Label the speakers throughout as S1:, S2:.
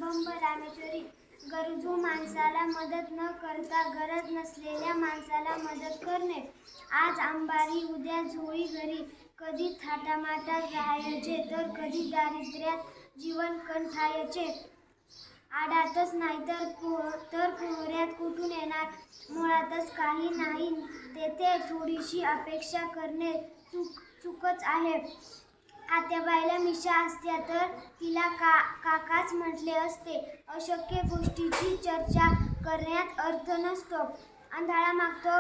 S1: बंब रामेश्वरी. गरजू माणसाला मदत न करता गरज नसलेल्या माणसाला मदत करणे. आज अंबारी उद्या झोळी घरी. कधी थाटामाटात राहायचे तर कधी दारिद्र्यात जीवन कंठायचे. आडातच नाही तर पोहऱ्यात कुठून येणार. मुळातच काही नाही तेथे थोडीशी अपेक्षा करणे चूकच आहे. आत्याबाईला मिशा असत्या तर तिला काकाच म्हटले असते. अशक्य गोष्टीची चर्चा करण्यात अर्थ नसतो. आंधळा मागतो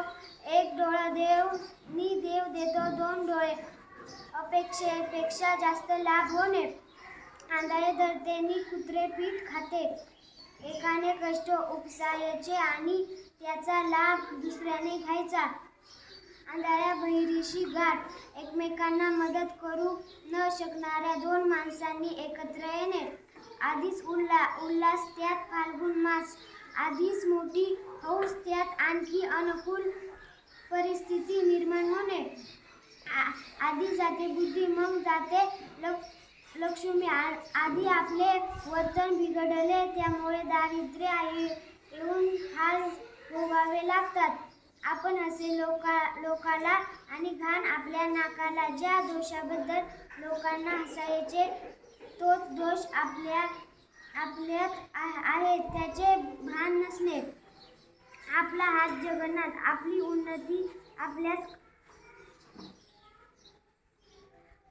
S1: एक डोळं देव नि देव देतो दोन डोळे. अपेक्षेपेक्षा जास्त लाभ होणे. आंधळे धरते नि कुत्रे पीठ खाते. एकाने कष्ट उपसायचे आणि त्याचा लाभ दुसऱ्याने घ्यायचा. आंधळ्या बहिरीशी गाठ. एकमेकांना मदत करू न शकणाऱ्या दोन माणसांनी एकत्र येणे. आधीच उल्हास त्यात फाल्गुन मास. आधीच मोठी हौस त्यात आणखी अनुकूल परिस्थिती निर्माण होणे. आधी जाते बुद्धी मग जाते लक्ष्मी. आधी आपले वर्तन बिघडले त्यामुळे दारिद्र्य येऊन हाल भोगावे लागतात. आपण हसे लोकाला आणि घाण आपल्या नाकाला. ज्या दोषाबद्दल लोकांना हसायचे तोच दोष आपल्यात आहे त्याचे भान नसणे. आपला हात जगन्नाथ. आपली उन्नती आपल्याच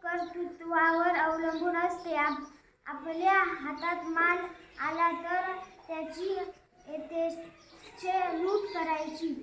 S1: कर्तृत्वावर अवलंबून असते. आपल्या हातात माल आला तर त्याची यथेच्छ लूट करायची.